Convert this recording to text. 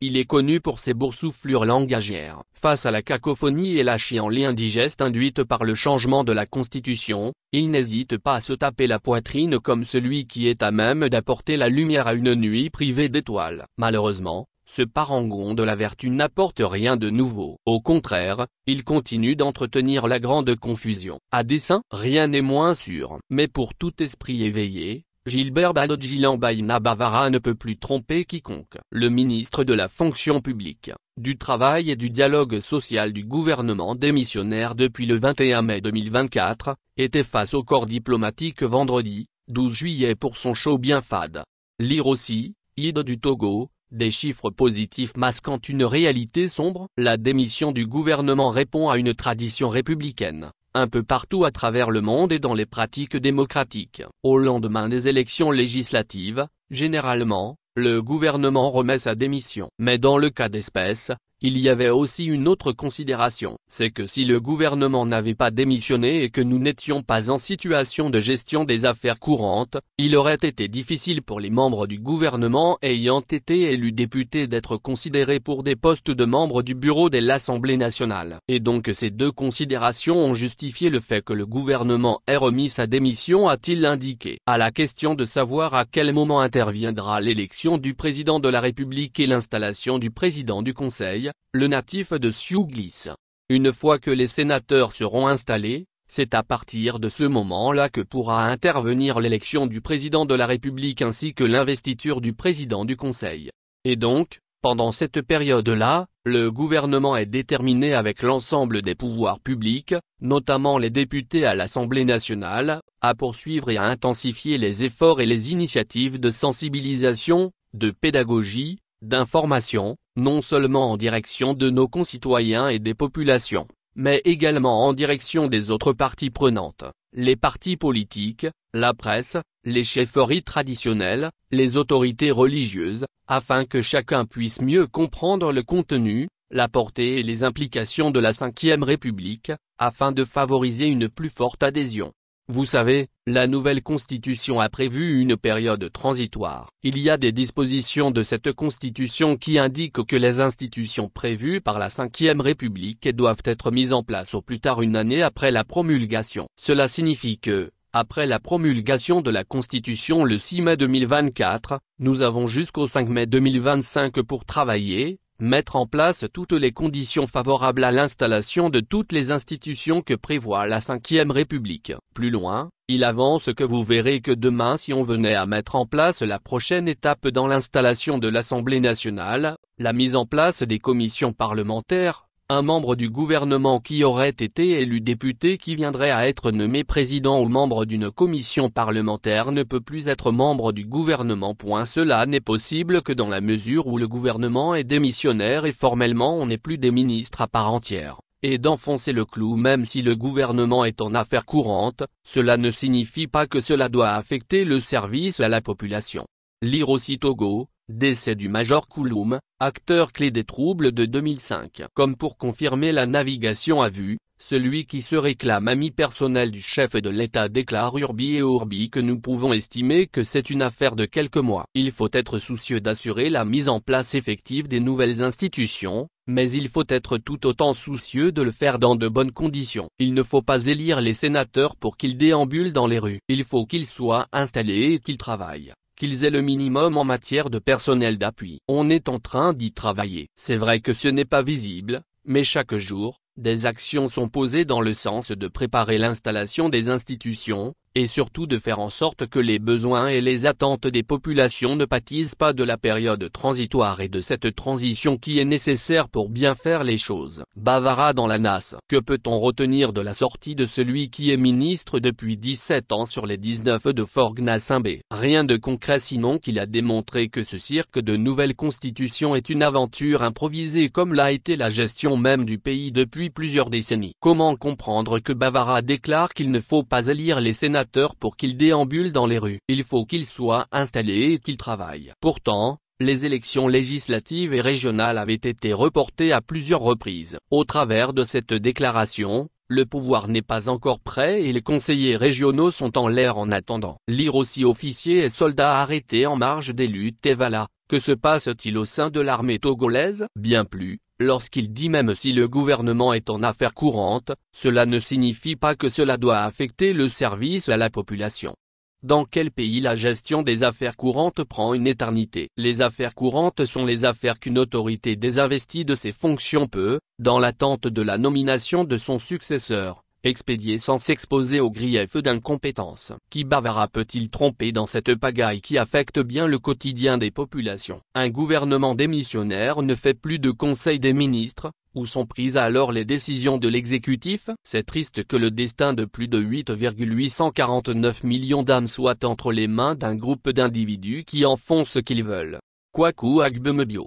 Il est connu pour ses boursouflures langagières. Face à la cacophonie et la chienlit indigeste induite par le changement de la Constitution, il n'hésite pas à se taper la poitrine comme celui qui est à même d'apporter la lumière à une nuit privée d'étoiles. Malheureusement, ce parangon de la vertu n'apporte rien de nouveau. Au contraire, il continue d'entretenir la grande confusion. À dessein, rien n'est moins sûr. Mais pour tout esprit éveillé, Gilbert Badodjilambaïna Bavara ne peut plus tromper quiconque. Le ministre de la fonction publique, du travail et du dialogue social du gouvernement démissionnaire depuis le 21 mai 2024, était face au corps diplomatique vendredi, 12 juillet pour son show bien fade. Lire aussi, Ide du Togo. Des chiffres positifs masquant une réalité sombre. La démission du gouvernement répond à une tradition républicaine, un peu partout à travers le monde et dans les pratiques démocratiques. Au lendemain des élections législatives, généralement, le gouvernement remet sa démission. Mais dans le cas d'espèce, il y avait aussi une autre considération. C'est que si le gouvernement n'avait pas démissionné et que nous n'étions pas en situation de gestion des affaires courantes, il aurait été difficile pour les membres du gouvernement ayant été élus députés d'être considérés pour des postes de membres du bureau de l'Assemblée nationale. Et donc ces deux considérations ont justifié le fait que le gouvernement ait remis sa démission, a-t-il indiqué. À la question de savoir à quel moment interviendra l'élection du président de la République et l'installation du président du Conseil, le natif de Sioux glisse. Une fois que les sénateurs seront installés, c'est à partir de ce moment-là que pourra intervenir l'élection du président de la République ainsi que l'investiture du président du Conseil. Et donc, pendant cette période-là, le gouvernement est déterminé avec l'ensemble des pouvoirs publics, notamment les députés à l'Assemblée nationale, à poursuivre et à intensifier les efforts et les initiatives de sensibilisation, de pédagogie, d'information, non seulement en direction de nos concitoyens et des populations, mais également en direction des autres parties prenantes, les partis politiques, la presse, les chefferies traditionnelles, les autorités religieuses, afin que chacun puisse mieux comprendre le contenu, la portée et les implications de la Ve République, afin de favoriser une plus forte adhésion. Vous savez, la nouvelle Constitution a prévu une période transitoire. Il y a des dispositions de cette Constitution qui indiquent que les institutions prévues par la Ve République doivent être mises en place au plus tard une année après la promulgation. Cela signifie que, après la promulgation de la Constitution le 6 mai 2024, nous avons jusqu'au 5 mai 2025 pour travailler, mettre en place toutes les conditions favorables à l'installation de toutes les institutions que prévoit la Ve République. Plus loin, il avance que vous verrez que demain si on venait à mettre en place la prochaine étape dans l'installation de l'Assemblée nationale, la mise en place des commissions parlementaires, un membre du gouvernement qui aurait été élu député qui viendrait à être nommé président ou membre d'une commission parlementaire ne peut plus être membre du gouvernement. Cela n'est possible que dans la mesure où le gouvernement est démissionnaire et formellement on n'est plus des ministres à part entière. Et d'enfoncer le clou même si le gouvernement est en affaires courantes, cela ne signifie pas que cela doit affecter le service à la population. Lire aussi Togo. Décès du Major Kouloum, acteur clé des troubles de 2005. Comme pour confirmer la navigation à vue, celui qui se réclame ami personnel du chef de l'État déclare Urbi et Orbi que nous pouvons estimer que c'est une affaire de quelques mois. Il faut être soucieux d'assurer la mise en place effective des nouvelles institutions, mais il faut être tout autant soucieux de le faire dans de bonnes conditions. Il ne faut pas élire les sénateurs pour qu'ils déambulent dans les rues. Il faut qu'ils soient installés et qu'ils travaillent, qu'ils aient le minimum en matière de personnel d'appui. On est en train d'y travailler. C'est vrai que ce n'est pas visible, mais chaque jour, des actions sont posées dans le sens de préparer l'installation des institutions, et surtout de faire en sorte que les besoins et les attentes des populations ne pâtissent pas de la période transitoire et de cette transition qui est nécessaire pour bien faire les choses. Bavara dans la NAS. Que peut-on retenir de la sortie de celui qui est ministre depuis 17 ans sur les 19 de Fort Gnassingbé? Rien de concret sinon qu'il a démontré que ce cirque de nouvelle constitution est une aventure improvisée comme l'a été la gestion même du pays depuis plusieurs décennies. Comment comprendre que Bavara déclare qu'il ne faut pas élire les sénateurs pour qu'ils déambulent dans les rues? Il faut qu'ils soient installés et qu'ils travaillent. Pourtant, les élections législatives et régionales avaient été reportées à plusieurs reprises. Au travers de cette déclaration, le pouvoir n'est pas encore prêt et les conseillers régionaux sont en l'air en attendant. Lire aussi officiers et soldats arrêtés en marge des luttes et voilà. Que se passe-t-il au sein de l'armée togolaise? Bien plus, lorsqu'il dit même si le gouvernement est en affaires courantes, cela ne signifie pas que cela doit affecter le service à la population. Dans quel pays la gestion des affaires courantes prend une éternité? Les affaires courantes sont les affaires qu'une autorité désinvestie de ses fonctions peut, dans l'attente de la nomination de son successeur, expédier sans s'exposer aux griefs d'incompétence. Qui Bavara peut-il tromper dans cette pagaille qui affecte bien le quotidien des populations? Un gouvernement démissionnaire ne fait plus de conseil des ministres. Où sont prises alors les décisions de l'exécutif? C'est triste que le destin de plus de 8,849 millions d'âmes soit entre les mains d'un groupe d'individus qui en font ce qu'ils veulent. Kwaku Agbemebiu.